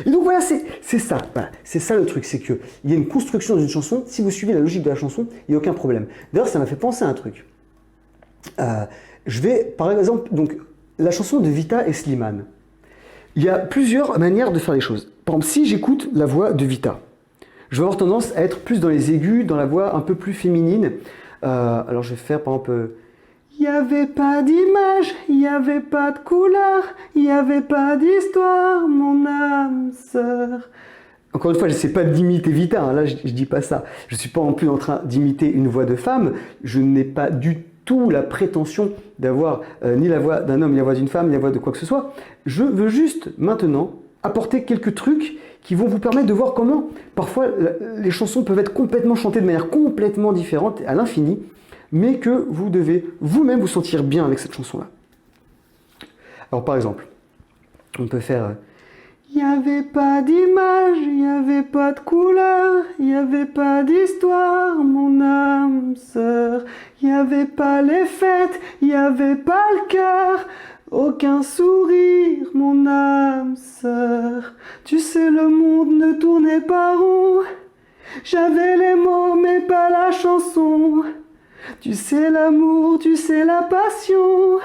Et donc voilà, c'est ça. Voilà. C'est ça le truc, c'est qu'il y a une construction dans une chanson. Si vous suivez la logique de la chanson, il n'y a aucun problème. D'ailleurs, ça m'a fait penser à un truc. Je vais, par exemple, donc, la chanson de Vita et Slimane. Il y a plusieurs manières de faire les choses. Par exemple, si j'écoute la voix de Vita, je vais avoir tendance à être plus dans les aigus, dans la voix un peu plus féminine. Alors je vais faire par exemple... Il n'y avait pas d'image, il n'y avait pas de couleur, il n'y avait pas d'histoire, mon âme sœur. Encore une fois, je n'essaie pas d'imiter Vita, hein, là je ne dis pas ça. Je ne suis pas non plus en train d'imiter une voix de femme. Je n'ai pas du tout la prétention d'avoir ni la voix d'un homme, ni la voix d'une femme, ni la voix de quoi que ce soit. Je veux juste maintenant apporter quelques trucs qui vont vous permettre de voir comment parfois les chansons peuvent être complètement chantées de manière complètement différente, à l'infini, mais que vous devez vous-même vous sentir bien avec cette chanson-là. Alors par exemple, on peut faire il n'y avait pas d'image, il n'y avait pas de couleur, il n'y avait pas d'histoire, mon âme sœur. Il n'y avait pas les fêtes, il n'y avait pas le cœur, aucun sourire, mon âme sœur. Tu sais, le monde ne tournait pas rond. J'avais les mots, mais pas la chanson. Tu sais l'amour, tu sais la passion.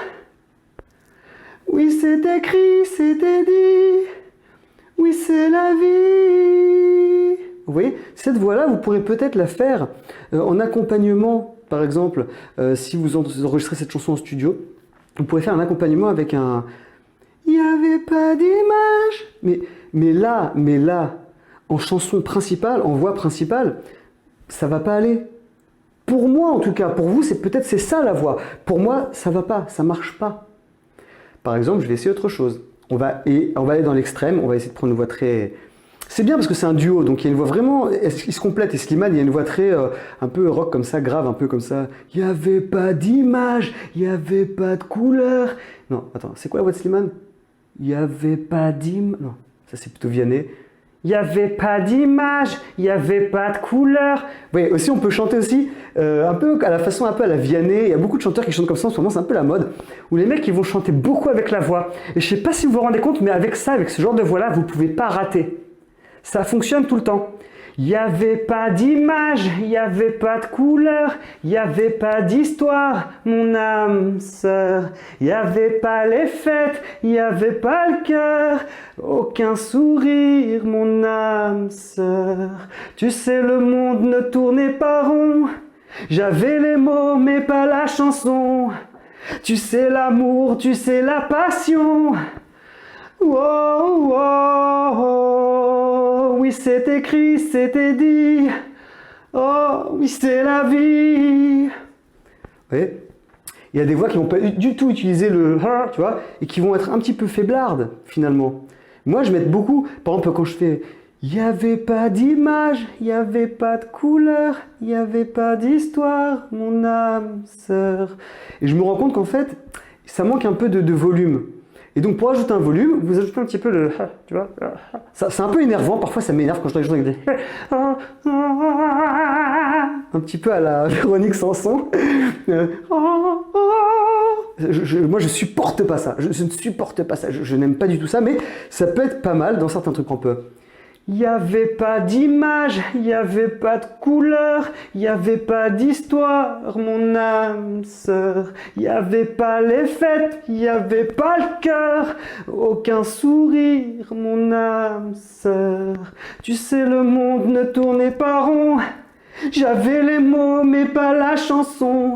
Oui, c'est écrit, c'était dit. Oui, c'est la vie. Vous voyez, cette voix-là, vous pourrez peut-être la faire en accompagnement. Par exemple, si vous enregistrez cette chanson en studio, vous pourrez faire un accompagnement avec un « Il n'y avait pas d'image ». Mais là, en chanson principale, en voix principale, ça va pas aller. Pour moi, en tout cas, pour vous, c'est ça la voix. Pour moi, ça va pas, ça marche pas. Par exemple, je vais essayer autre chose. On va aller dans l'extrême, on va essayer de prendre une voix très... C'est bien parce que c'est un duo, donc il y a une voix vraiment... Ils se complètent, et Slimane, il y a une voix très... un peu rock comme ça, grave, un peu comme ça. Il n'y avait pas d'image, il n'y avait pas de couleur. Non, attends, c'est quoi la voix de Slimane? Il n'y avait pas d'image... Non, ça c'est plutôt Vianney. Il n'y avait pas d'image, il n'y avait pas de couleur. Vous voyez, aussi on peut chanter aussi un peu à la façon un peu à la Vianney. Il y a beaucoup de chanteurs qui chantent comme ça en ce moment, c'est un peu la mode. Où les mecs ils vont chanter beaucoup avec la voix. Et je ne sais pas si vous vous rendez compte, mais avec ça, avec ce genre de voix-là, vous ne pouvez pas rater. Ça fonctionne tout le temps. Il n'y avait pas d'image, il n'y avait pas de couleur, il n'y avait pas d'histoire, mon âme sœur. Il n'y avait pas les fêtes, il n'y avait pas le cœur, aucun sourire, mon âme sœur. Tu sais, le monde ne tournait pas rond, j'avais les mots mais pas la chanson. Tu sais l'amour, tu sais la passion. Oh, oh, oh, oui c'est écrit, c'était dit. Oh, oui c'est la vie. Vous voyez, il y a des voix qui vont pas du tout utiliser le ha, tu vois, et qui vont être un petit peu faiblardes finalement. Moi je m'aide beaucoup, par exemple quand je fais il n'y avait pas d'image, il n'y avait pas de couleur, il n'y avait pas d'histoire, mon âme sœur. Et je me rends compte qu'en fait, ça manque un peu de volume. Et donc pour ajouter un volume, vous ajoutez un petit peu le tu vois, c'est un peu énervant, parfois ça m'énerve quand je dois jouer avec des un petit peu à la Véronique Sanson. Moi je supporte pas ça, je ne supporte pas ça, je n'aime pas du tout ça, mais ça peut être pas mal dans certains trucs qu'on peut. Il n'y avait pas d'image, il n'y avait pas de couleur, il n'y avait pas d'histoire, mon âme sœur. Il n'y avait pas les fêtes, il n'y avait pas le cœur, aucun sourire, mon âme sœur. Tu sais, le monde ne tournait pas rond, j'avais les mots mais pas la chanson.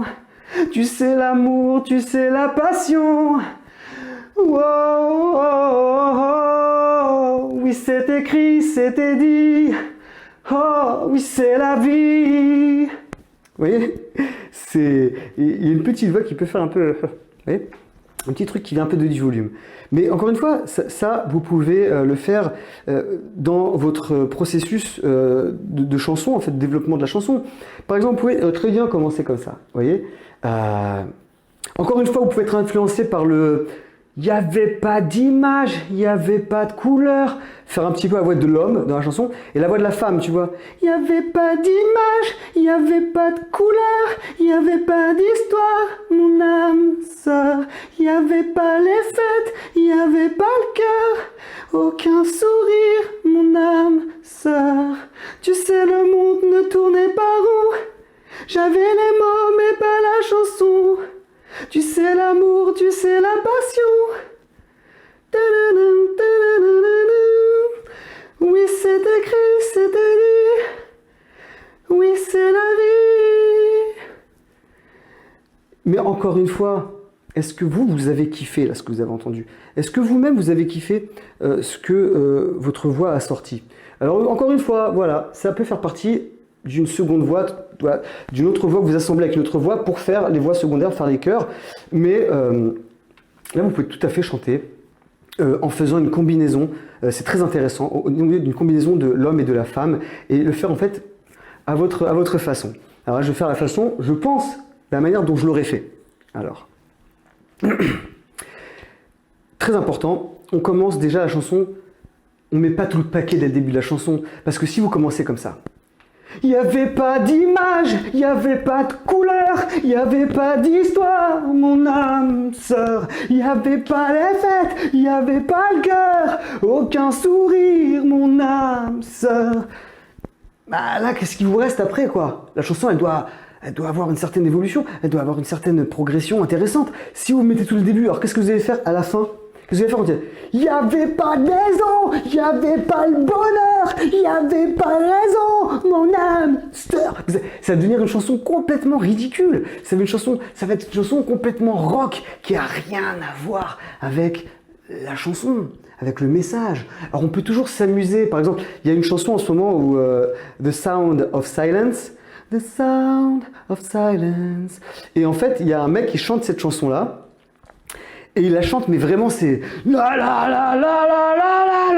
Tu sais l'amour, tu sais la passion. Oh, oh, oh, oh, oui c'est écrit, c'était dit. Oh, oui c'est la vie. Vous voyez, il y a une petite voix qui peut faire un peu, vous voyez, un petit truc qui vient un peu de du volume. Mais encore une fois, ça vous pouvez le faire dans votre processus de chanson, en fait, de développement de la chanson. Par exemple, vous pouvez très bien commencer comme ça, vous voyez. Encore une fois, vous pouvez être influencé par le... Il n'y avait pas d'image, il n'y avait pas de couleur. Faire un petit peu la voix de l'homme dans la chanson et la voix de la femme, tu vois. Il n'y avait pas d'image, il n'y avait pas de couleur, il n'y avait pas d'histoire, mon âme sœur. Il n'y avait pas les fêtes, il n'y avait pas le cœur, aucun sourire, sœur. Tu sais, le monde ne tournait pas rond. J'avais les mots, mais pas la chanson. Tu sais l'amour, tu sais la passion. Ta-da-dum, ta-da-da-da-dum. Oui, c'est écrit, c'est dit. Oui, c'est la vie. Mais encore une fois, est-ce que vous avez kiffé là, ce que vous avez entendu? Est-ce que vous-même, vous avez kiffé ce que votre voix a sorti? Alors, encore une fois, voilà, ça peut faire partie d'une seconde voix, d'une autre voix que vous assemblez avec une autre voix pour faire les voix secondaires, faire les chœurs. Mais là, vous pouvez tout à fait chanter en faisant une combinaison. C'est très intéressant, au milieu d'une combinaison de l'homme et de la femme, et le faire en fait à votre façon. Alors là, je vais faire la façon, je pense, la manière dont je l'aurais fait. Alors, très important, on commence déjà la chanson, on met pas tout le paquet dès le début de la chanson, parce que si vous commencez comme ça, il n'y avait pas d'image, il n'y avait pas de couleur, il n'y avait pas d'histoire, mon âme sœur. Il n'y avait pas les fêtes, il n'y avait pas le cœur, aucun sourire, mon âme sœur. Bah là, qu'est-ce qui vous reste après, quoi? La chanson, elle doit avoir une certaine évolution, elle doit avoir une certaine progression intéressante. Si vous mettez tout le début, alors qu'est-ce que vous allez faire à la fin? Qu'est-ce que vous allez faire quand il n'y avait pas de maison, il n'y avait pas le bonheur, il n'y avait pas raison, mon âme sœur. Ça va devenir une chanson complètement ridicule. Ça va être une chanson complètement rock qui a rien à voir avec la chanson, avec le message. Alors on peut toujours s'amuser. Par exemple, il y a une chanson en ce moment où The Sound of Silence. The Sound of Silence. Et en fait, il y a un mec qui chante cette chanson-là. Et il la chante, mais vraiment c'est la la la la la la la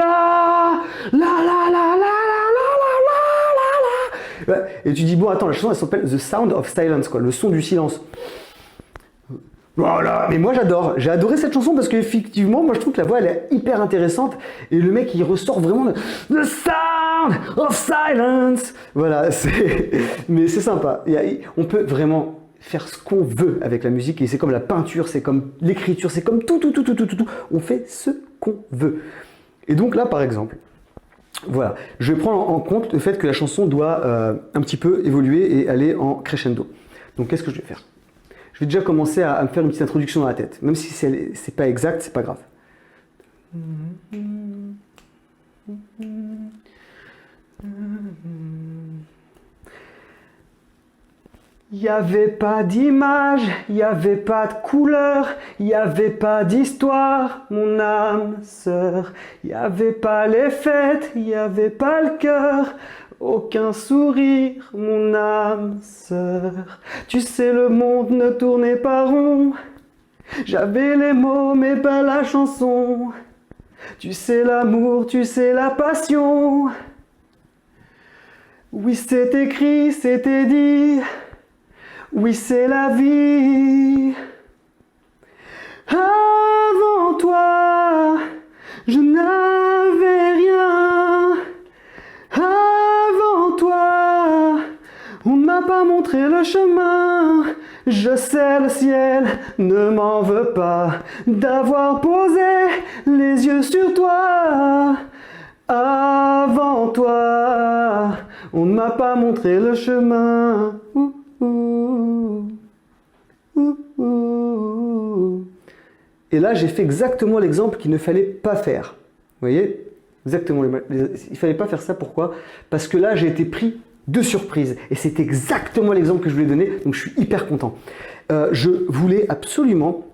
la la la la la la la. Et tu dis bon attends, la chanson elle s'appelle The Sound of Silence, quoi, le son du silence. Voilà, mais moi j'ai adoré cette chanson parce qu'effectivement, moi je trouve que la voix elle est hyper intéressante et le mec il ressort vraiment The Sound of Silence. Voilà, mais c'est sympa. On peut vraiment faire ce qu'on veut avec la musique et c'est comme la peinture, c'est comme l'écriture, c'est comme tout. On fait ce qu'on veut. Et donc là, par exemple, voilà, je vais prendre en compte le fait que la chanson doit un petit peu évoluer et aller en crescendo. Donc qu'est-ce que je vais faire? Je vais déjà commencer à me faire une petite introduction dans la tête, même si c'est pas exact, c'est pas grave. Il n'y avait pas d'image, il n'y avait pas de couleur, il n'y avait pas d'histoire, mon âme sœur. Il n'y avait pas les fêtes, il n'y avait pas le cœur, aucun sourire, mon âme sœur. Tu sais, le monde ne tournait pas rond, j'avais les mots mais pas la chanson. Tu sais l'amour, tu sais la passion. Oui, c'est écrit, c'était dit. Oui, c'est la vie. Avant toi, je n'avais rien. Avant toi, on ne m'a pas montré le chemin. Je sais, le ciel ne m'en veut pas d'avoir posé les yeux sur toi. Avant toi, on ne m'a pas montré le chemin. Et là, j'ai fait exactement l'exemple qu'il ne fallait pas faire. Vous voyez? Exactement. Il ne fallait pas faire ça. Pourquoi? Parce que là, j'ai été pris de surprise. Et c'est exactement l'exemple que je voulais donner. Donc, je suis hyper content. Je voulais absolument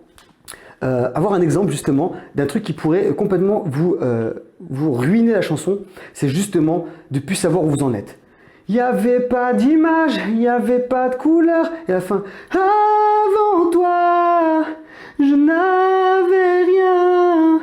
avoir un exemple, justement, d'un truc qui pourrait complètement vous ruiner la chanson. C'est justement de ne plus savoir où vous en êtes. Il n'y avait pas d'image, il n'y avait pas de couleur. Et à la fin, avant toi, je n'avais rien.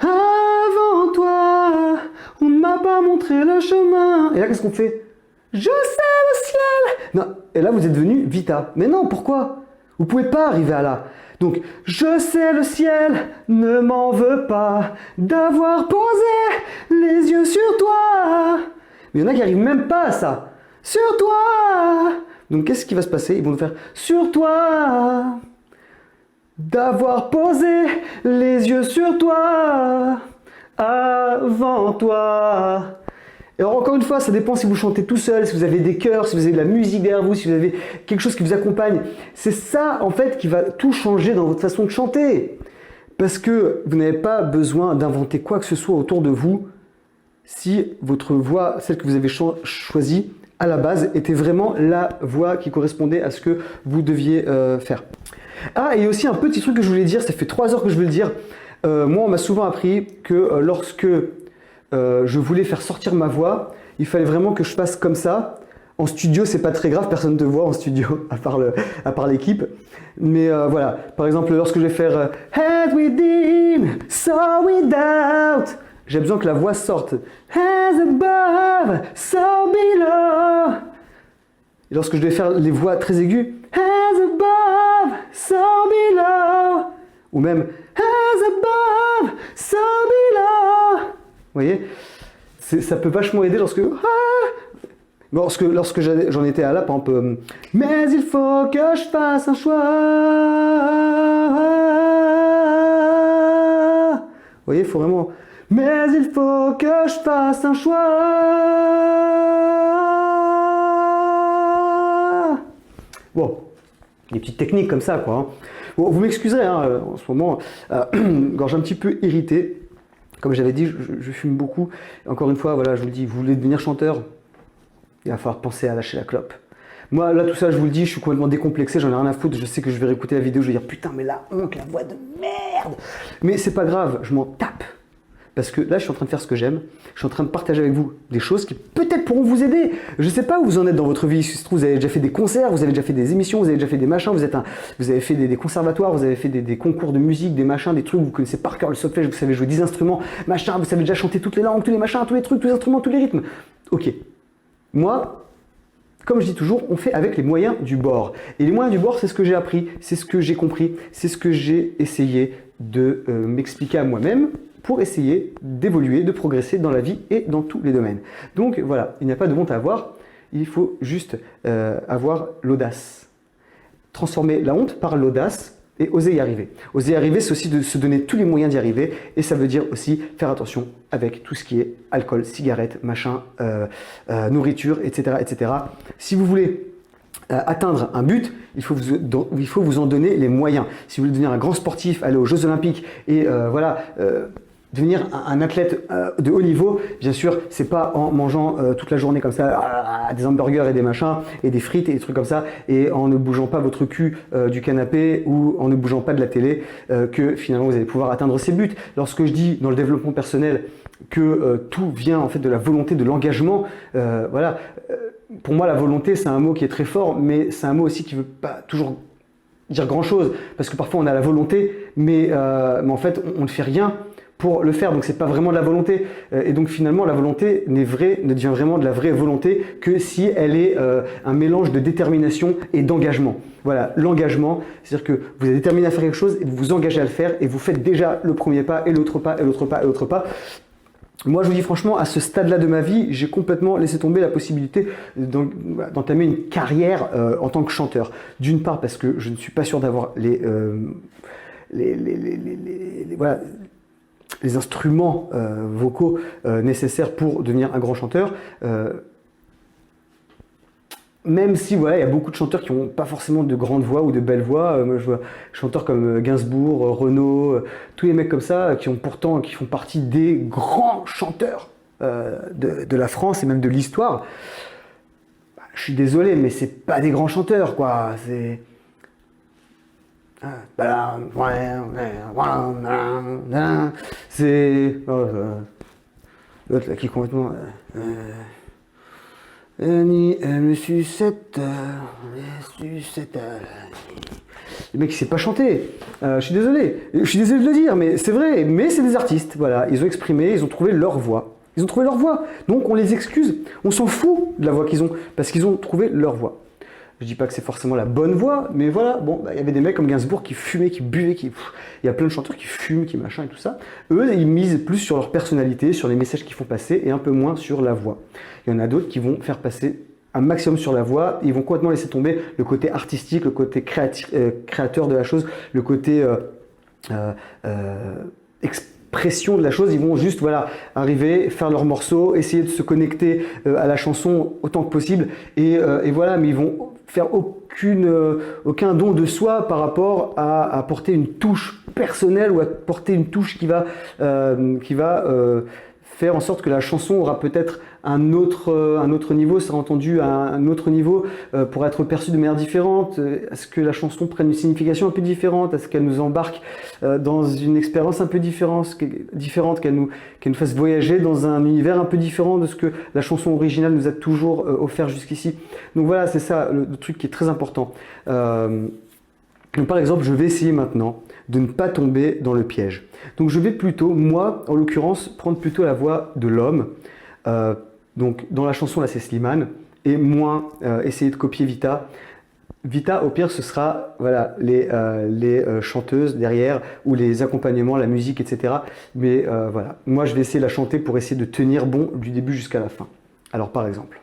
Avant toi, on ne m'a pas montré le chemin. Et là, qu'est-ce qu'on fait? Je sais le ciel. Non. Et là, vous êtes devenu Vita. Mais non, pourquoi? Vous ne pouvez pas arriver à là. Donc, je sais le ciel ne m'en veut pas d'avoir posé les yeux sur toi. Mais il y en a qui n'arrivent même pas à ça. Sur toi. Donc qu'est-ce qui va se passer? Ils vont nous faire sur toi. D'avoir posé les yeux sur toi. Avant toi. Et alors encore une fois, ça dépend si vous chantez tout seul, si vous avez des chœurs, si vous avez de la musique derrière vous, si vous avez quelque chose qui vous accompagne. C'est ça en fait qui va tout changer dans votre façon de chanter. Parce que vous n'avez pas besoin d'inventer quoi que ce soit autour de vous si votre voix, celle que vous avez choisie à la base, était vraiment la voix qui correspondait à ce que vous deviez faire. Ah, et il y a aussi un petit truc que je voulais dire, ça fait 3 heures que je veux le dire. Moi, on m'a souvent appris que lorsque je voulais faire sortir ma voix, il fallait vraiment que je fasse comme ça. En studio, c'est pas très grave, personne ne te voit en studio, à part l'équipe. Mais voilà, par exemple, lorsque je vais faire Head within, so without, j'ai besoin que la voix sorte. As above, so below. Et lorsque je vais faire les voix très aiguës, As above, so below. Ou même As above, so below. Vous voyez, ça peut vachement aider lorsque... Lorsque j'en étais à là, par exemple, mais il faut que je fasse un choix. Vous voyez, il faut vraiment... Mais il faut que je fasse un choix. Bon, des petites techniques comme ça, quoi. Bon, vous m'excuserez, hein, en ce moment, gorge un petit peu irrité. Comme j'avais dit, je fume beaucoup. Encore une fois, voilà, je vous le dis, vous voulez devenir chanteur, il va falloir penser à lâcher la clope. Moi, là, tout ça, je vous le dis, je suis complètement décomplexé, j'en ai rien à foutre. Je sais que je vais réécouter la vidéo, je vais dire putain, mais la honte, la voix de merde. Mais c'est pas grave, je m'en tape. Parce que là, je suis en train de faire ce que j'aime. Je suis en train de partager avec vous des choses qui peut-être pourront vous aider. Je sais pas où vous en êtes dans votre vie. Si vous avez déjà fait des concerts, vous avez déjà fait des émissions, vous avez déjà fait des machins, vous avez fait des conservatoires, vous avez fait des concours de musique, des machins, des trucs, vous connaissez par cœur le solfège, vous savez jouer 10 instruments, machin, vous savez déjà chanter toutes les langues, tous les machins, tous les trucs, tous les instruments, tous les rythmes. Ok. Moi, comme je dis toujours, on fait avec les moyens du bord. Et les moyens du bord, c'est ce que j'ai appris, c'est ce que j'ai compris, c'est ce que j'ai essayé de m'expliquer à moi-même pour essayer d'évoluer, de progresser dans la vie et dans tous les domaines. Donc voilà, il n'y a pas de honte à avoir, il faut juste avoir l'audace. Transformer la honte par l'audace et oser y arriver. Oser y arriver, c'est aussi de se donner tous les moyens d'y arriver et ça veut dire aussi faire attention avec tout ce qui est alcool, cigarettes, machin, nourriture, etc., etc. Si vous voulez atteindre un but, il faut vous en donner les moyens. Si vous voulez devenir un grand sportif, aller aux Jeux Olympiques et devenir un athlète de haut niveau, bien sûr, c'est pas en mangeant toute la journée comme ça des hamburgers et des machins et des frites et des trucs comme ça et en ne bougeant pas votre cul du canapé ou en ne bougeant pas de la télé que finalement vous allez pouvoir atteindre ces buts. Lorsque je dis dans le développement personnel que tout vient en fait de la volonté, de l'engagement, pour moi la volonté c'est un mot qui est très fort, mais c'est un mot aussi qui veut pas toujours dire grand chose parce que parfois on a la volonté, mais en fait on ne fait rien pour le faire, donc c'est pas vraiment de la volonté et donc finalement la volonté ne devient vraiment de la vraie volonté que si elle est un mélange de détermination et d'engagement. Voilà, l'engagement, c'est-à-dire que vous êtes déterminé à faire quelque chose et vous vous engagez à le faire et vous faites déjà le premier pas et l'autre pas et l'autre pas et l'autre pas. Moi je vous dis franchement, à ce stade-là de ma vie, j'ai complètement laissé tomber la possibilité d'entamer une carrière en tant que chanteur. D'une part parce que je ne suis pas sûr d'avoir les instruments vocaux nécessaires pour devenir un grand chanteur. Même si voilà, il y a beaucoup de chanteurs qui n'ont pas forcément de grandes voix ou de belles voix. Moi, je vois chanteurs comme Gainsbourg, Renaud, tous les mecs comme ça qui font partie des grands chanteurs de la France et même de l'histoire. Je suis désolé, mais c'est pas des grands chanteurs, quoi. C'est l'autre là qui est complètement le sucette, le mec il sait pas chanter. Je suis désolé de le dire, mais c'est vrai. Mais c'est des artistes, voilà. Ils ont exprimé, ils ont trouvé leur voix. Donc on les excuse. On s'en fout de la voix qu'ils ont parce qu'ils ont trouvé leur voix. Je dis pas que c'est forcément la bonne voix, mais voilà, bon, il y avait des mecs comme Gainsbourg qui fumaient, qui buvaient, il y a plein de chanteurs qui fument, qui machin et tout ça. Eux, ils misent plus sur leur personnalité, sur les messages qu'ils font passer et un peu moins sur la voix. Il y en a d'autres qui vont faire passer un maximum sur la voix, ils vont complètement laisser tomber le côté artistique, le côté créateur de la chose, le côté pression de la chose, ils vont juste voilà, arriver, faire leur morceau, essayer de se connecter à la chanson autant que possible, et voilà, mais ils vont faire aucun don de soi par rapport à apporter une touche personnelle ou à apporter une touche qui va faire en sorte que la chanson aura peut-être un autre niveau, sera entendue à un autre niveau pour être perçue de manière différente, à ce que la chanson prenne une signification un peu différente, à ce qu'elle nous embarque dans une expérience un peu différente, qu'elle nous fasse voyager dans un univers un peu différent de ce que la chanson originale nous a toujours offert jusqu'ici. Donc voilà, c'est ça le truc qui est très important. Donc par exemple, je vais essayer maintenant de ne pas tomber dans le piège. Donc je vais plutôt, moi en l'occurrence, prendre plutôt la voix de l'homme. Donc dans la chanson là c'est Slimane, et moins essayer de copier Vita. Vita au pire ce sera voilà, les chanteuses derrière, ou les accompagnements, la musique, etc. Mais voilà, moi je vais essayer de la chanter pour essayer de tenir bon du début jusqu'à la fin. Alors par exemple.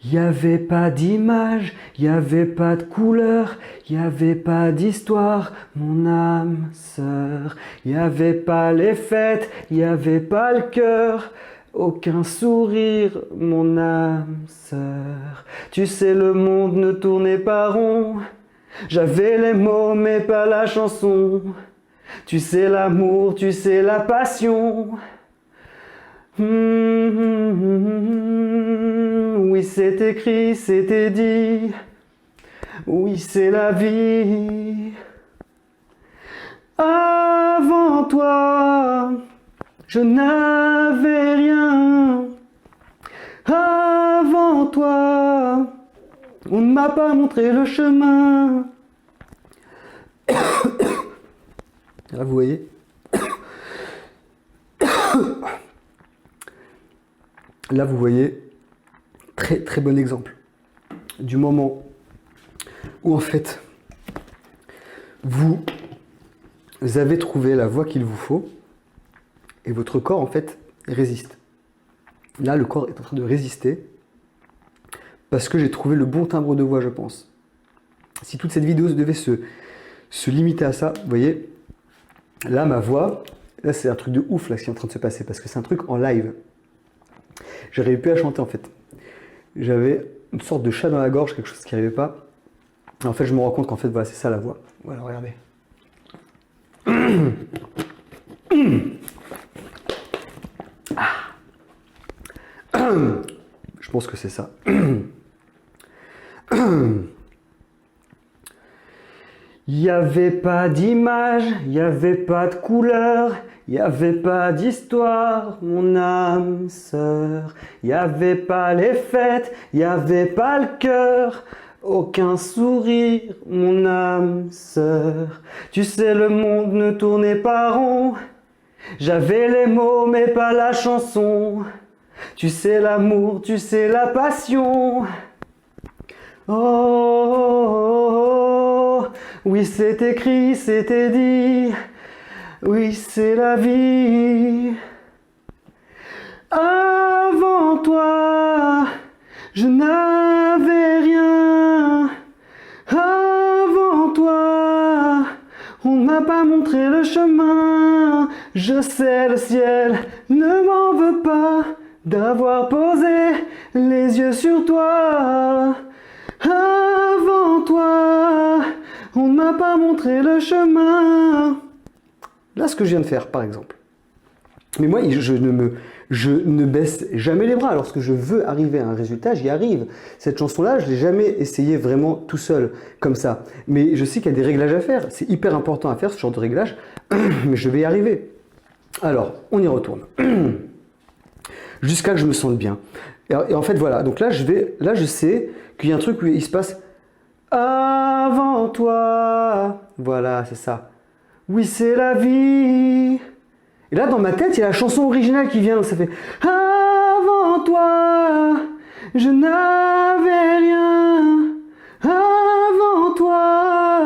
Y avait pas d'image, y avait pas de couleur, y avait pas d'histoire, mon âme sœur. Y avait pas les fêtes, y avait pas le cœur, aucun sourire, mon âme sœur. Tu sais le monde ne tournait pas rond, j'avais les mots mais pas la chanson. Tu sais l'amour, tu sais la passion. Oui, c'est écrit, c'était dit. Oui, c'est la vie. Avant toi, je n'avais rien. Avant toi, on ne m'a pas montré le chemin. Là, vous voyez. Là, vous voyez, très très bon exemple du moment où en fait vous avez trouvé la voix qu'il vous faut et votre corps en fait résiste. Là, le corps est en train de résister parce que j'ai trouvé le bon timbre de voix, je pense. Si toute cette vidéo devait se limiter à ça, vous voyez, là ma voix, là c'est un truc de ouf là ce qui est en train de se passer parce que c'est un truc en live. J'arrivais plus à chanter en fait. J'avais une sorte de chat dans la gorge, quelque chose qui n'arrivait pas. Et en fait, je me rends compte qu'en fait, voilà, c'est ça la voix. Voilà, regardez. Je pense que c'est ça. Il n'y avait pas d'image, il n'y avait pas de couleur, il n'y avait pas d'histoire, mon âme sœur. Il n'y avait pas les fêtes, il n'y avait pas le cœur, aucun sourire, mon âme sœur. Tu sais, le monde ne tournait pas rond, j'avais les mots mais pas la chanson. Tu sais l'amour, tu sais la passion. Oh, oui, c'est écrit, c'était dit. Oui, c'est la vie. Avant toi, je n'avais rien. Avant toi, on ne m'a pas montré le chemin. Je sais, le ciel ne m'en veut pas d'avoir posé les yeux sur toi. Avant toi, on ne m'a pas montré le chemin. Là, ce que je viens de faire, par exemple. Mais moi, je ne baisse jamais les bras. Lorsque je veux arriver à un résultat, j'y arrive. Cette chanson-là, je ne l'ai jamais essayé vraiment tout seul, comme ça. Mais je sais qu'il y a des réglages à faire. C'est hyper important à faire, ce genre de réglage. Mais je vais y arriver. Alors, on y retourne. Jusqu'à que je me sente bien. Et en fait, voilà. Donc là, je sais qu'il y a un truc où il se passe avant toi. Voilà, c'est ça. Oui, c'est la vie. Et là, dans ma tête, il y a la chanson originale qui vient. Ça fait avant toi, je n'avais rien. Avant toi,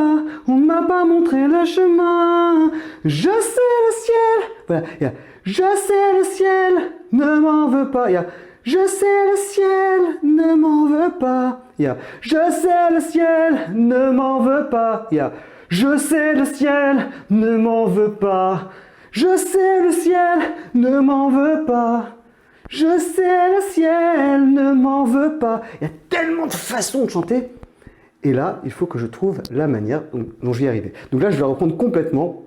on ne m'a pas montré le chemin. Je sais le ciel. Voilà, il y a je sais le ciel ne m'en veut pas. Il y a je sais le ciel ne m'en veut pas. Il y a je sais le ciel ne m'en veut pas. Il y a Je sais le ciel ne m'en veut pas. Je sais le ciel ne m'en veut pas. Je sais le ciel ne m'en veut pas. Il y a tellement de façons de chanter. Et là, il faut que je trouve la manière dont je vais y arriver. Donc là, je vais reprendre complètement,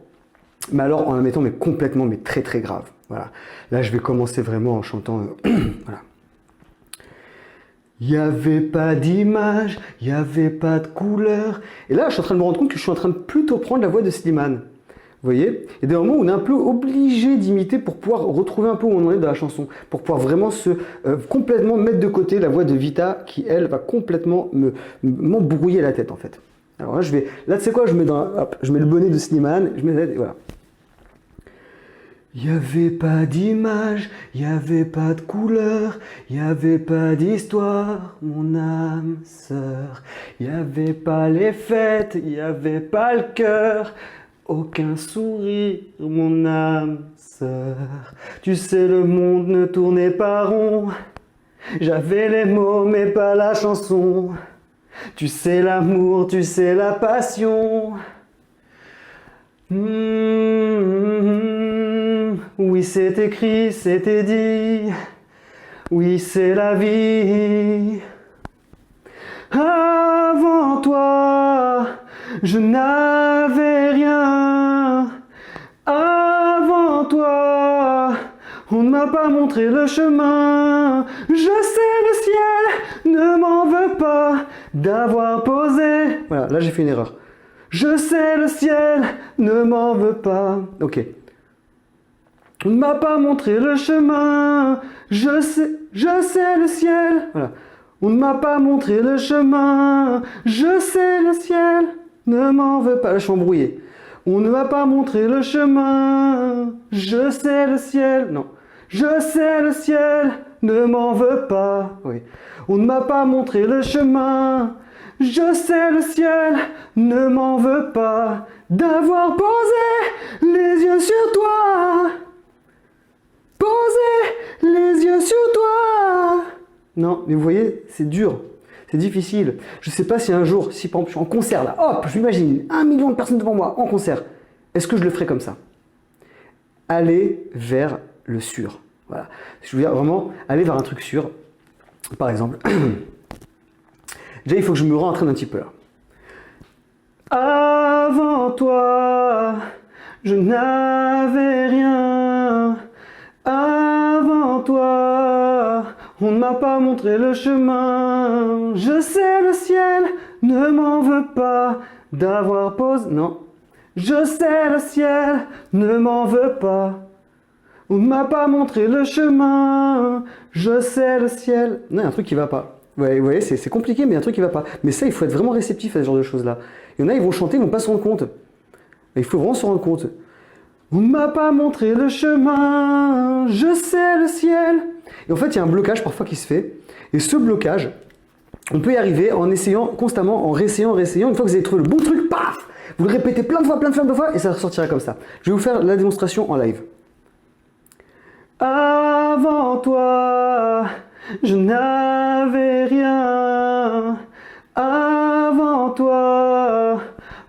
mais alors en la mettant mais complètement, mais très très grave. Voilà. Là, je vais commencer vraiment en chantant. Voilà. Il n'y avait pas d'image, il n'y avait pas de couleur. Et là, je suis en train de me rendre compte que je suis en train de plutôt prendre la voix de Slimane. Vous voyez? Il y a des moments où on est un peu obligé d'imiter pour pouvoir retrouver un peu où on en est dans la chanson, pour pouvoir vraiment se complètement mettre de côté la voix de Vita qui, elle, va complètement m'embrouiller la tête en fait. Alors là, là tu sais quoi, je mets le bonnet de Slimane, je mets la tête, et voilà. Il n'y avait pas d'image, il n'y avait pas de couleur, il n'y avait pas d'histoire, mon âme sœur. Il n'y avait pas les fêtes, il n'y avait pas le cœur, aucun sourire, mon âme sœur. Tu sais, le monde ne tournait pas rond, j'avais les mots mais pas la chanson. Tu sais l'amour, tu sais la passion. Oui, c'est écrit, c'était dit. Oui, c'est la vie. Avant toi, je n'avais rien. Avant toi, on ne m'a pas montré le chemin. Je sais le ciel ne m'en veut pas d'avoir posé. Voilà, là j'ai fait une erreur. Je sais le ciel ne m'en veut pas. Ok. On ne m'a pas montré le chemin. Je sais le ciel. Voilà. On ne m'a pas montré le chemin. Je sais le ciel ne m'en veut pas. Là, je suis embrouillé. On ne m'a pas montré le chemin. Je sais le ciel. Non. Je sais le ciel ne m'en veut pas. Oui. On ne m'a pas montré le chemin. Je sais le ciel ne m'en veut pas d'avoir posé les yeux sur toi. Poser les yeux sur toi. Non, mais vous voyez, c'est dur, c'est difficile. Je ne sais pas si un jour, si par exemple je suis en concert là, hop, je m'imagine 1 million de personnes devant moi en concert. Est-ce que je le ferai comme ça? Aller vers le sûr. Voilà. Je veux dire vraiment aller vers un truc sûr. Par exemple, déjà il faut que je me rentraîne un petit peu là. Avant toi, je n'avais rien. Avant toi, on ne m'a pas montré le chemin. Je sais le ciel ne m'en veut pas d'avoir posé. Non. Je sais le ciel ne m'en veut pas. On ne m'a pas montré le chemin. Je sais le ciel. Non, il y a un truc qui va pas. Ouais, vous voyez, c'est compliqué, mais il y a un truc qui va pas. Mais ça, il faut être vraiment réceptif à ce genre de choses-là. Il y en a, ils vont chanter, ils vont pas se rendre compte. Il faut vraiment se rendre compte. On ne m'a pas montré le chemin, je sais le ciel. Et en fait, il y a un blocage parfois qui se fait. Et ce blocage, on peut y arriver en essayant constamment, en réessayant. Une fois que vous avez trouvé le bon truc, paf, vous le répétez plein de fois, et ça ressortira comme ça. Je vais vous faire la démonstration en live. Avant toi, je n'avais rien. Avant toi,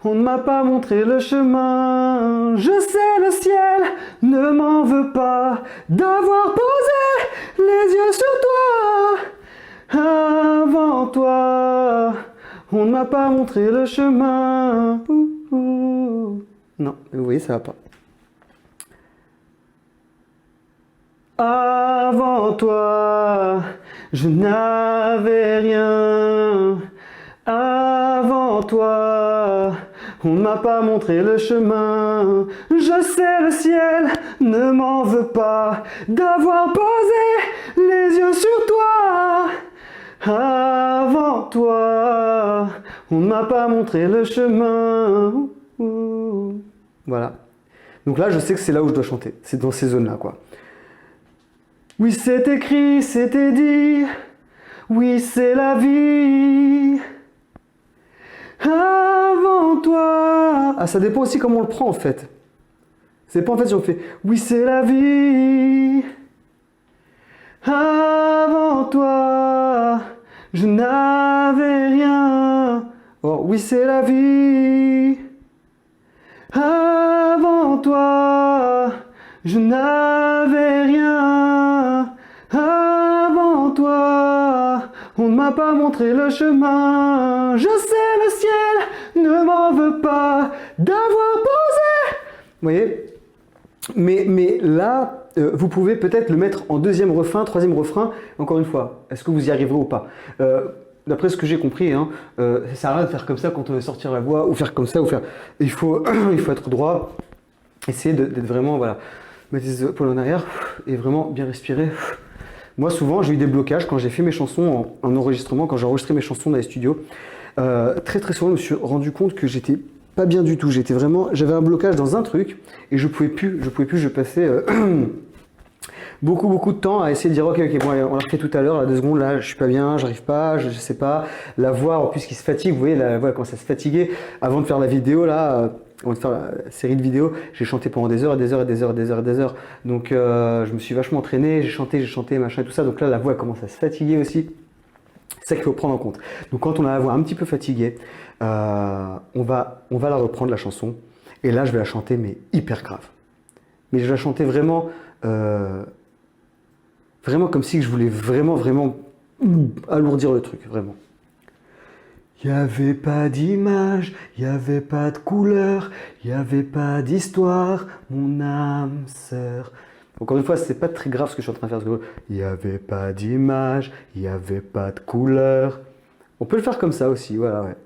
on ne m'a pas montré le chemin. Je sais le ciel ne m'en veut pas d'avoir posé les yeux sur toi. Avant toi, on ne m'a pas montré le chemin. Non, vous voyez, ça va pas. Avant toi, je n'avais rien. Avant toi, on ne m'a pas montré le chemin. Je sais le ciel ne m'en veut pas d'avoir posé les yeux sur toi. Avant toi, on ne m'a pas montré le chemin. Voilà. Donc là, je sais que c'est là où je dois chanter. C'est dans ces zones-là, quoi. Oui, c'est écrit, c'était dit. Oui, c'est la vie. Avant toi. Ah, ça dépend aussi comment on le prend en fait. Ça dépend en fait si on fait oui, c'est la vie. Avant toi, je n'avais rien. Oh, oui, c'est la vie. toi, je n'avais rien. Avant toi, on ne m'a pas montré le chemin. Je sais, le ciel ne m'en veut pas d'avoir posé. Vous voyez? Mais là, vous pouvez peut-être le mettre en deuxième refrain, troisième refrain. Encore une fois, est-ce que vous y arriverez ou pas? D'après ce que j'ai compris, hein, ça sert à rien de faire comme ça quand on veut sortir la voix, ou faire comme ça, ou faire. Il faut être droit. Essayez d'être vraiment, voilà, mettre les épaules en arrière et vraiment bien respirer. Moi, souvent, j'ai eu des blocages quand j'ai fait mes chansons en enregistrement, quand j'ai enregistré mes chansons dans les studios. Très souvent, je me suis rendu compte que j'étais pas bien du tout. J'avais un blocage dans un truc et je pouvais plus. Je passais beaucoup de temps à essayer de dire ok, bon, on l'a refait tout à l'heure, là 2 secondes, là je suis pas bien, j'arrive pas, je sais pas. La voix en plus qui se fatigue, vous voyez, la voix commence à se fatiguer. Avant de faire la vidéo là, avant de faire la série de vidéos, j'ai chanté pendant des heures et des heures et des heures et des heures et des heures. Donc je me suis vachement entraîné, j'ai chanté, machin et tout ça. Donc là la voix commence à se fatiguer aussi. C'est ça qu'il faut prendre en compte. Donc quand on a la voix un petit peu fatiguée, on va la reprendre la chanson. Et là je vais la chanter mais hyper grave. Mais je vais la chanter vraiment comme si je voulais vraiment alourdir le truc, vraiment. Y avait pas d'image, y avait pas de couleur, y avait pas d'histoire, mon âme sœur. Encore une fois, c'est pas très grave ce que je suis en train de faire. Y avait pas d'image, y avait pas de couleur. On peut le faire comme ça aussi, voilà, ouais.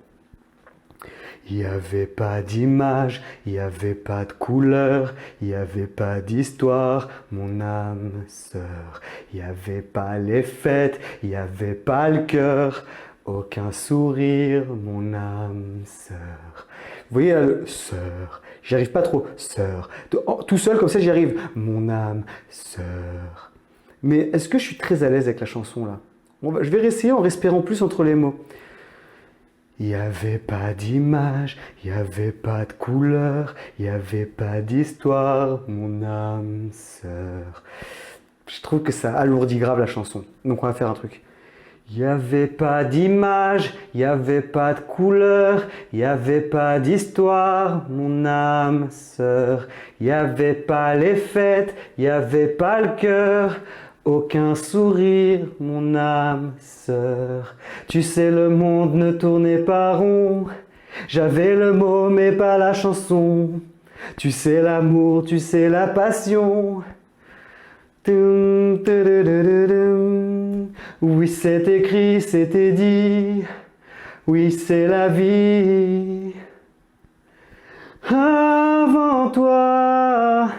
Il n'y avait pas d'image, il n'y avait pas de couleur, il n'y avait pas d'histoire, mon âme sœur. Il n'y avait pas les fêtes, il n'y avait pas le cœur, aucun sourire, mon âme sœur. Vous voyez là, le sœur, j'y arrive pas trop, sœur. Tout seul comme ça j'y arrive, mon âme sœur. Mais est-ce que je suis très à l'aise avec la chanson là? Je vais essayer en respirant plus entre les mots. Il n'y avait pas d'image, il n'y avait pas de couleur, il n'y avait pas d'histoire, mon âme sœur. Je trouve que ça alourdit grave la chanson. Donc on va faire un truc. Il n'y avait pas d'image, il n'y avait pas de couleur, il n'y avait pas d'histoire, mon âme sœur. Il n'y avait pas les fêtes, il n'y avait pas le cœur. Aucun sourire, mon âme sœur. Tu sais, le monde ne tournait pas rond. J'avais le mot, mais pas la chanson. Tu sais l'amour, tu sais la passion. Oui, c'est écrit, c'était dit. Oui, c'est la vie. Avant toi,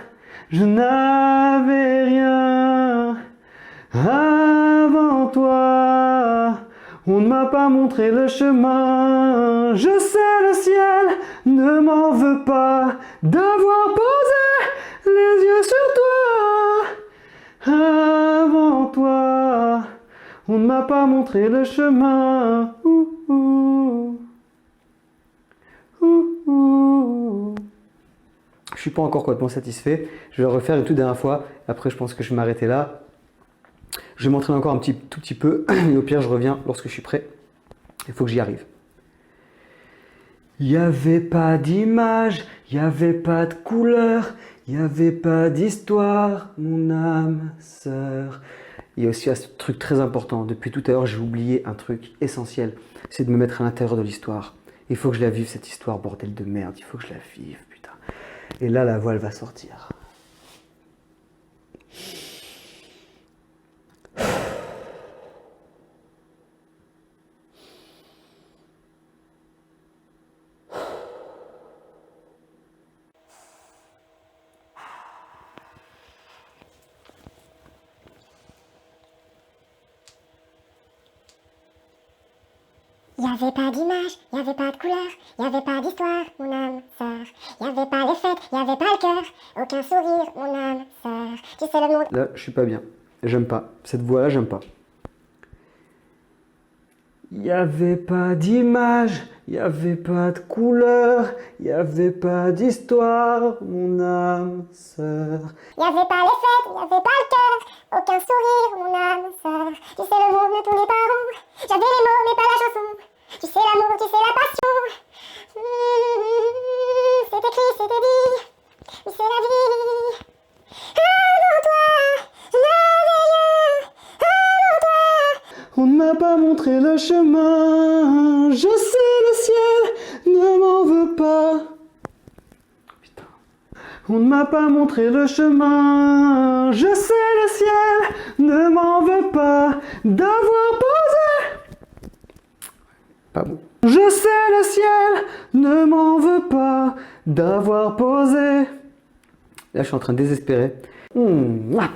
je n'avais rien. Avant toi, on ne m'a pas montré le chemin. Je sais, le ciel ne m'en veut pas d'avoir posé les yeux sur toi. Avant toi, on ne m'a pas montré le chemin. Je suis pas encore complètement satisfait. Je vais le refaire une toute dernière fois. Après, je pense que je vais m'arrêter là. Je vais m'entraîner encore tout petit peu. Et au pire, je reviens lorsque je suis prêt. Il faut que j'y arrive. Il n'y avait pas d'image, il n'y avait pas de couleur, il n'y avait pas d'histoire, mon âme sœur. Il y a aussi un truc très important. Depuis tout à l'heure, j'ai oublié un truc essentiel. C'est de me mettre à l'intérieur de l'histoire. Il faut que je la vive, cette histoire, bordel de merde. Il faut que je la vive, putain. Et là, la voix, elle va sortir. Il n'y avait pas d'image, il n'y avait pas de couleur, il n'y avait pas d'histoire, mon âme sœur. Il n'y avait pas les fêtes, il n'y avait pas le cœur, aucun sourire, mon âme sœur. Tu sais le monde. Là, je suis pas bien. J'aime pas. Cette voix-là, j'aime pas. Il n'y avait pas d'image, il n'y avait pas de couleur, il n'y avait pas d'histoire, mon âme sœur. Il n'y avait pas les fêtes, il n'y avait pas le cœur, aucun sourire, mon âme sœur. Tu sais le monde ne tournait pas rond. J'avais les mots mais pas la chanson. Tu sais l'amour, tu sais la passion. C'est écrit, c'était dit. Oui, c'est la on ne m'a pas montré le chemin. Je sais, le ciel ne m'en veut pas. Putain. On ne m'a pas montré le chemin. Je sais, le ciel ne m'en veut pas d'avoir posé. Pas bon. Je sais, le ciel ne m'en veut pas d'avoir posé. Là, je suis en train de désespérer. Voilà.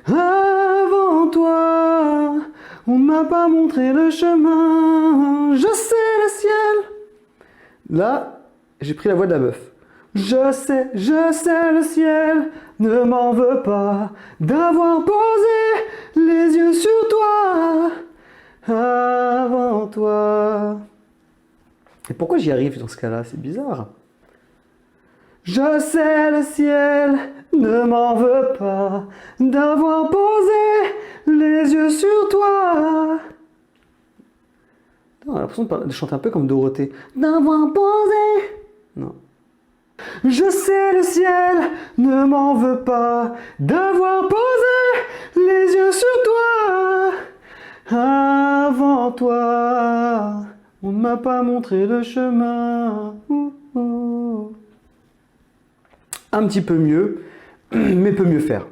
Avant toi, on ne m'a pas montré le chemin. Je sais, le ciel. Là, j'ai pris la voix de la meuf. Je sais, le ciel ne m'en veut pas d'avoir posé les yeux sur toi. Avant toi. Et pourquoi j'y arrive dans ce cas-là? C'est bizarre. Je sais, le ciel ne m'en veut pas d'avoir posé les yeux sur toi. On a l'impression de chanter un peu comme Dorothée. D'avoir posé. Non. Je sais, le ciel ne m'en veut pas d'avoir posé les yeux sur toi. Avant toi, on ne m'a pas montré le chemin. Un petit peu mieux, mais peut mieux faire.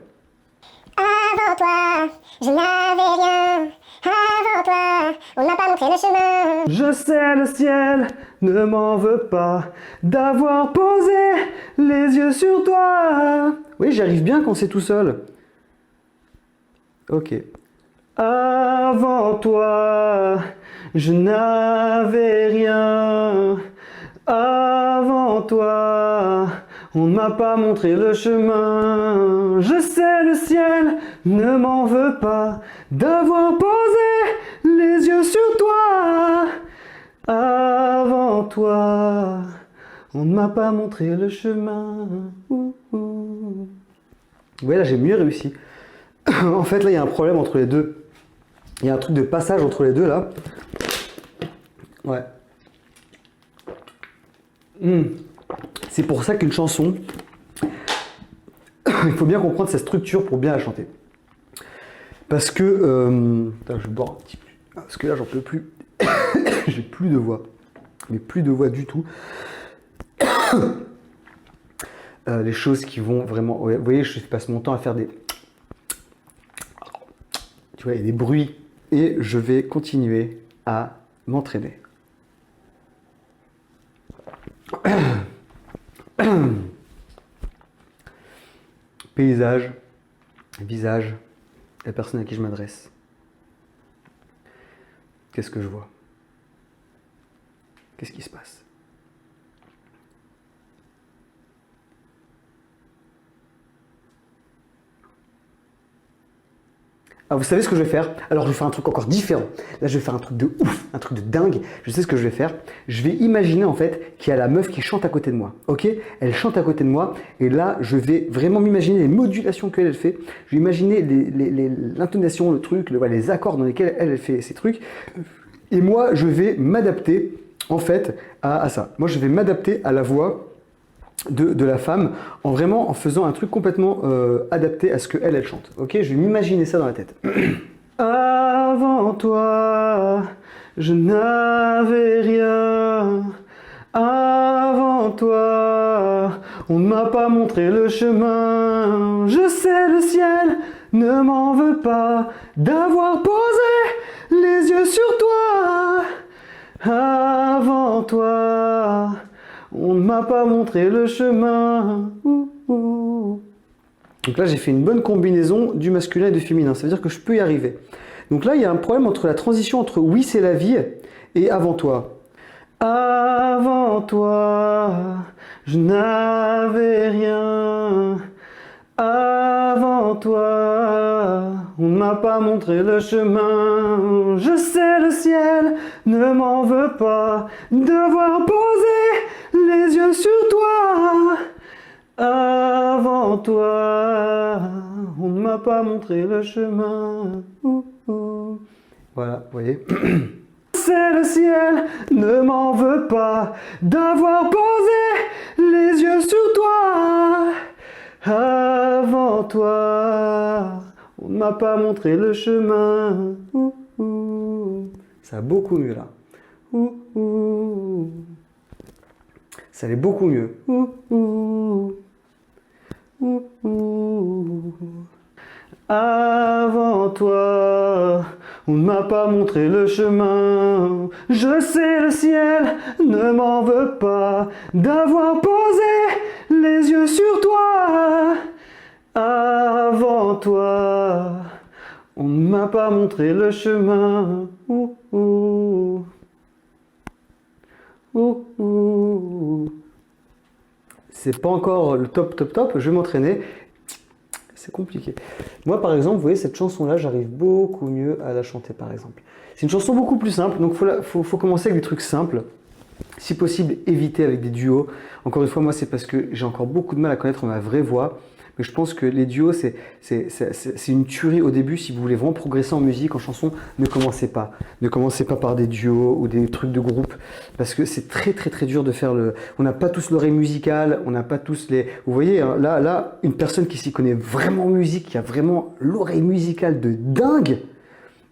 Avant toi, je n'avais rien. Avant toi, on ne m'a pas montré le chemin. Je sais, le ciel ne m'en veut pas d'avoir posé les yeux sur toi. Oui, j'y arrive bien quand c'est tout seul. Ok. Avant toi, je n'avais rien. Avant toi, on ne m'a pas montré le chemin. Je sais, le ciel ne m'en veut pas d'avoir posé les yeux sur toi. Avant toi, on ne m'a pas montré le chemin. Ouais, là j'ai mieux réussi. En fait, là il y a un problème entre les deux. Il y a un truc de passage entre les deux là. Ouais. C'est pour ça qu'une chanson, il faut bien comprendre sa structure pour bien la chanter. Parce que... Attends, je vais boire un petit peu. Parce que là, j'en peux plus. J'ai plus de voix. Mais plus de voix du tout. Les choses qui vont vraiment... Ouais, vous voyez, je passe mon temps à faire des... Tu vois, il y a des bruits. Et je vais continuer à m'entraîner. Paysage, visage, la personne à qui je m'adresse. Qu'est-ce que je vois? Qu'est-ce qui se passe? Ah, vous savez ce que je vais faire? Alors je vais faire un truc encore différent. Là je vais faire un truc de ouf, un truc de dingue. Je sais ce que je vais faire. Je vais imaginer en fait qu'il y a la meuf qui chante à côté de moi. Ok? Elle chante à côté de moi et là je vais vraiment m'imaginer les modulations qu'elle fait. Je vais imaginer l'intonation, le truc, les accords dans lesquels elle fait ces trucs. Et moi je vais m'adapter en fait à ça. Moi je vais m'adapter à la voix de la femme en faisant un truc complètement adapté à ce qu'elle chante. Ok, je vais m'imaginer ça dans la tête. Avant toi, je n'avais rien. Avant toi, on ne m'a pas montré le chemin. Je sais, le ciel ne m'en veut pas d'avoir posé les yeux sur toi. Avant toi, on ne m'a pas montré le chemin. Donc là, j'ai fait une bonne combinaison du masculin et du féminin. Ça veut dire que je peux y arriver. Donc là, il y a un problème entre la transition entre oui, c'est la vie et avant toi. Avant toi, je n'avais rien. Avant toi, on ne m'a pas montré le chemin. Je sais, le ciel ne m'en veut pas devoir poser les yeux sur toi. Avant toi, on ne m'a pas montré le chemin. Voilà, vous voyez. C'est le ciel ne m'en veut pas d'avoir posé les yeux sur toi. Avant toi, on ne m'a pas montré le chemin. Ouh, ouh. Ça va beaucoup mieux là. Ouh, ouh. Ça allait beaucoup mieux. Ouh, ouh. Ouh, ouh. Avant toi, on ne m'a pas montré le chemin. Je sais le ciel ne m'en veut pas d'avoir posé les yeux sur toi. Avant toi, on ne m'a pas montré le chemin. Ouh, ouh. Ouh, ouh. C'est pas encore le top, je vais m'entraîner. C'est compliqué. Moi, par exemple, vous voyez, cette chanson-là, j'arrive beaucoup mieux à la chanter, par exemple. C'est une chanson beaucoup plus simple, donc faut commencer avec des trucs simples. Si possible, éviter avec des duos. Encore une fois, moi, c'est parce que j'ai encore beaucoup de mal à connaître ma vraie voix. Mais je pense que les duos, c'est une tuerie au début. Si vous voulez vraiment progresser en musique, en chanson, ne commencez pas. Ne commencez pas par des duos ou des trucs de groupe. Parce que c'est très dur de faire le... On n'a pas tous l'oreille musicale, on n'a pas tous les... Vous voyez, hein, là, une personne qui s'y connaît vraiment en musique, qui a vraiment l'oreille musicale de dingue,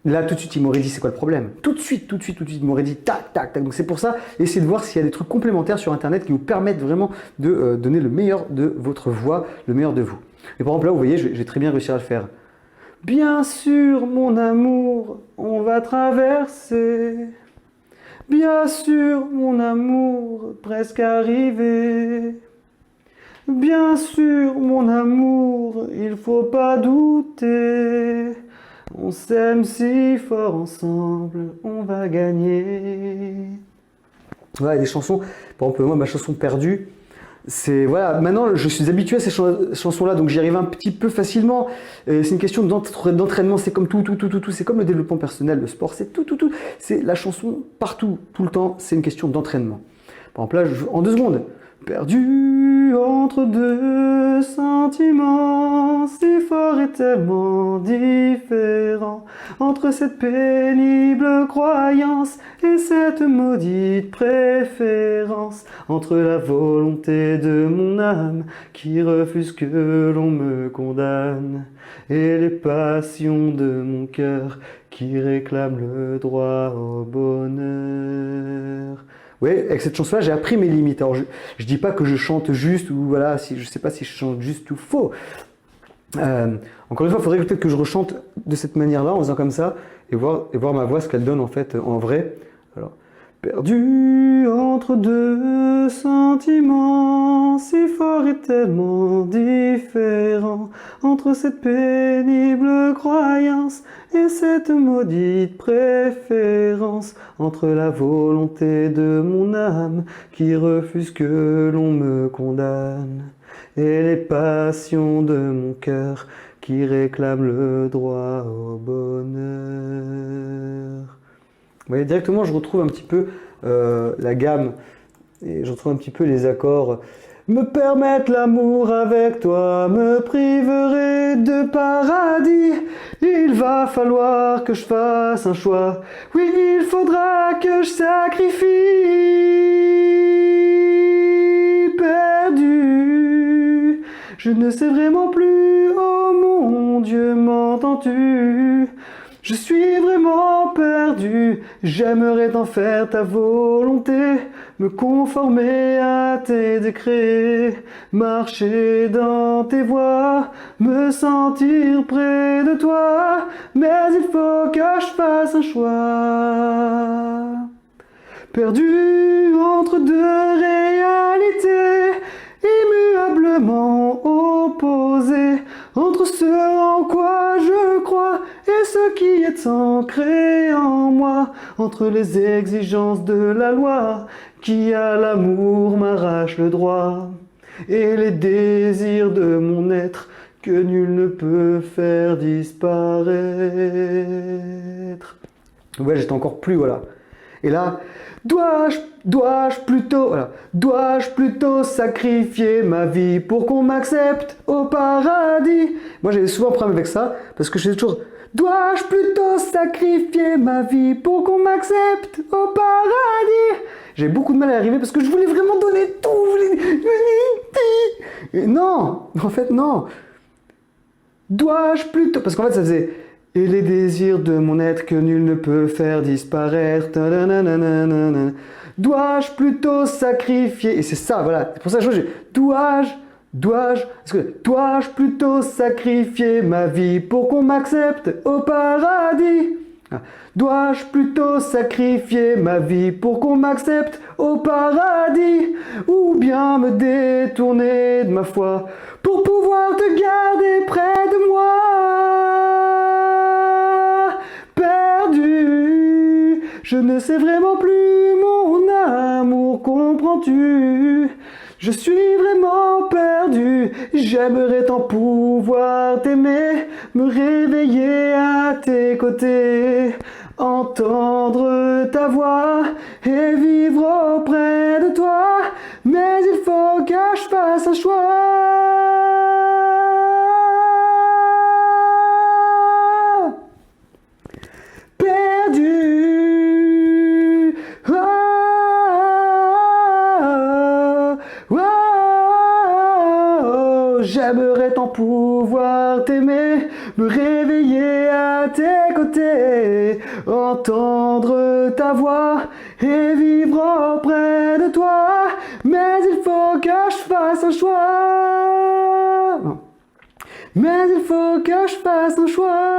là, tout de suite, il m'aurait dit c'est quoi le problème. Tout de suite, il m'aurait dit tac. Donc c'est pour ça, essayez de voir s'il y a des trucs complémentaires sur Internet qui vous permettent vraiment de donner le meilleur de votre voix, le meilleur de vous. Et par exemple là, vous voyez, j'ai très bien réussi à le faire. Bien sûr, mon amour, on va traverser. Bien sûr, mon amour, presque arrivé. Bien sûr, mon amour, il faut pas douter. On s'aime si fort ensemble, on va gagner. Voilà, des chansons, par exemple, moi, ma chanson Perdue, c'est, voilà, maintenant, je suis habitué à ces chansons-là, donc j'y arrive un petit peu facilement. C'est une question d'entraînement, c'est comme tout, c'est comme le développement personnel, le sport, c'est tout. C'est la chanson partout, tout le temps, c'est une question d'entraînement. Par exemple, là, en 2 secondes. Perdu entre 2 sentiments, si forts et tellement différents, entre cette pénible croyance et cette maudite préférence, entre la volonté de mon âme qui refuse que l'on me condamne, et les passions de mon cœur qui réclament le droit au bonheur. Oui, avec cette chanson-là, j'ai appris mes limites. Alors, je dis pas que je chante juste ou voilà, si je sais pas si je chante juste ou faux. Encore une fois, il faudrait peut-être que je rechante de cette manière-là, en faisant comme ça, et voir ma voix, ce qu'elle donne en fait en vrai. Alors, perdu entre 2 sentiments, si forts et tellement différents, entre cette pénible croyance et cette maudite préférence, entre la volonté de mon âme qui refuse que l'on me condamne, et les passions de mon cœur qui réclament le droit au bonheur. Vous voyez, directement, je retrouve un petit peu la gamme et je retrouve un petit peu les accords. Me permettre l'amour avec toi, me priverait de paradis. Il va falloir que je fasse un choix. Oui, il faudra que je sacrifie. Perdu, je ne sais vraiment plus. Oh mon Dieu, m'entends-tu? Je suis vraiment perdu, j'aimerais t'en faire ta volonté, me conformer à tes décrets, marcher dans tes voies, me sentir près de toi, mais il faut que je fasse un choix. Perdu entre 2 réalités, immuablement opposées, entre ce en quoi je crois et ce qui est ancré en moi, entre les exigences de la loi qui à l'amour m'arrache le droit, et les désirs de mon être que nul ne peut faire disparaître. Ouais, j'étais encore plus, voilà. Et là, dois-je plutôt sacrifier ma vie pour qu'on m'accepte au paradis? Moi, j'avais souvent un problème avec ça, parce que je disais toujours, dois-je plutôt sacrifier ma vie pour qu'on m'accepte au paradis? J'ai beaucoup de mal à y arriver parce que je voulais vraiment donner tout. Et non, en fait, non. Dois-je plutôt... Parce qu'en fait, ça faisait... Et les désirs de mon être que nul ne peut faire disparaître. Ta-da-na-na-na-na. Dois-je plutôt sacrifier... Et c'est ça, voilà. C'est pour ça que j'ai... Dois-je plutôt sacrifier ma vie pour qu'on m'accepte au paradis? Dois-je plutôt sacrifier ma vie pour qu'on m'accepte au paradis? Ou bien me détourner de ma foi pour pouvoir te garder près de moi? Perdu, je ne sais vraiment plus mon amour, comprends-tu? Je suis vraiment perdu, j'aimerais tant pouvoir t'aimer, me réveiller à tes côtés, entendre ta voix et vivre auprès de toi, mais il faut que je fasse un choix. Perdu, oh, oh, oh, j'aimerais tant pouvoir t'aimer, me réveiller à tes côtés, entendre ta voix et vivre auprès de toi, mais il faut que je fasse un choix. Non. Mais il faut que je fasse un choix.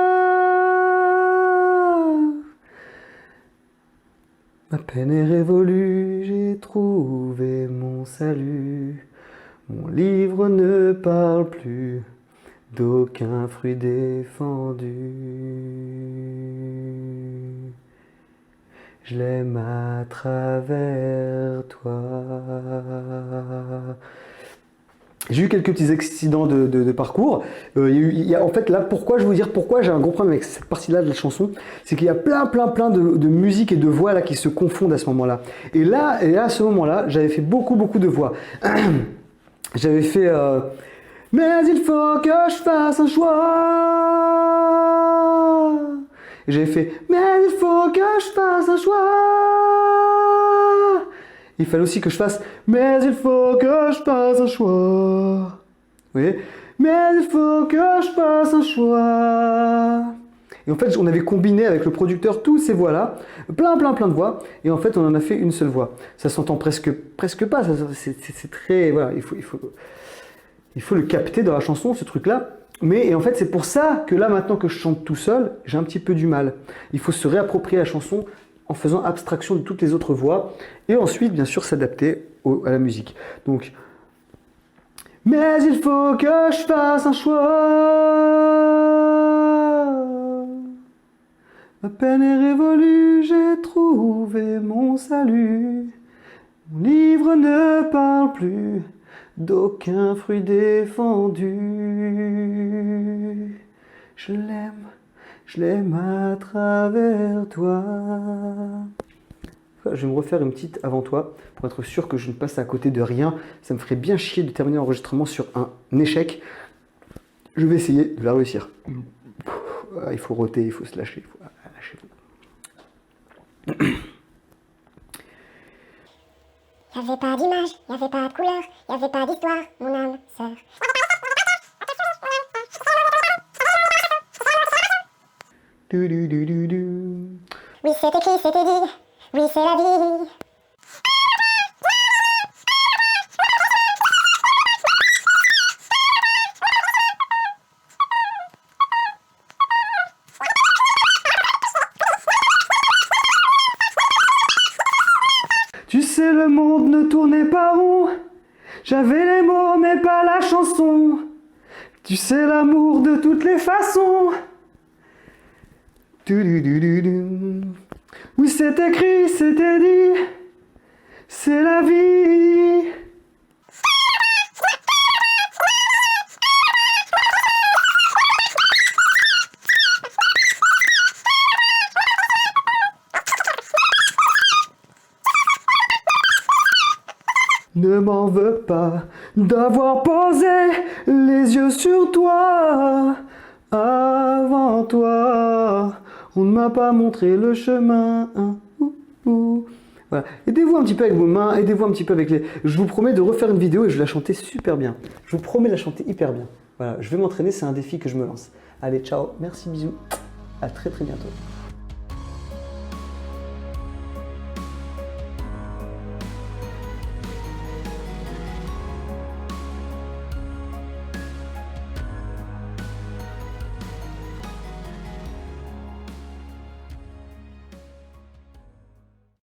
Ma peine est révolue, j'ai trouvé mon salut. Mon livre ne parle plus d'aucun fruit défendu. Je l'aime à travers toi. J'ai eu quelques petits accidents de parcours. En fait, là, pourquoi je vais vous dire pourquoi j'ai un gros problème avec cette partie-là de la chanson, c'est qu'il y a plein de musique et de voix là qui se confondent à ce moment-là. Et là, à ce moment-là, j'avais fait beaucoup de voix. J'avais fait mais il faut que je fasse un choix. Et j'avais fait mais il faut que je fasse un choix. Il fallait aussi que je fasse mais il faut que je fasse un choix. Vous voyez? Mais il faut que je fasse un choix. Et en fait, on avait combiné avec le producteur tous ces voix-là, plein de voix, et en fait, on en a fait une seule voix. Ça s'entend presque pas, c'est très... Voilà, il faut le capter dans la chanson, ce truc-là. Mais et en fait, c'est pour ça que là, maintenant que je chante tout seul, j'ai un petit peu du mal. Il faut se réapproprier la chanson en faisant abstraction de toutes les autres voix, et ensuite, bien sûr, s'adapter à la musique. Donc, mais il faut que je fasse un choix. Ma peine est révolue, j'ai trouvé mon salut. Mon livre ne parle plus d'aucun fruit défendu. Je l'aime à travers toi. Je vais me refaire une petite avant toi pour être sûr que je ne passe à côté de rien. Ça me ferait bien chier de terminer l'enregistrement sur un échec. Je vais essayer de la réussir. Il faut roter, il faut se lâcher. Y avait pas d'image, y avait pas de couleur, y avait pas d'histoire, mon âme sœur. Oui, c'est écrit, c'était dit. Oui, c'est la vie. Tu sais, le monde ne tournait pas rond. J'avais les mots, mais pas la chanson. Tu sais, l'amour de toutes les façons. Oui, c'est écrit, c'était dit. C'est la vie. Ne m'en veux pas d'avoir posé les yeux sur toi. Avant toi, on ne m'a pas montré le chemin. Voilà. Aidez-vous un petit peu avec vos mains, aidez-vous un petit peu avec les... Je vous promets de refaire une vidéo et je vais la chanter super bien. Je vous promets de la chanter hyper bien. Voilà, je vais m'entraîner, c'est un défi que je me lance. Allez, ciao, merci, bisous, à très très bientôt.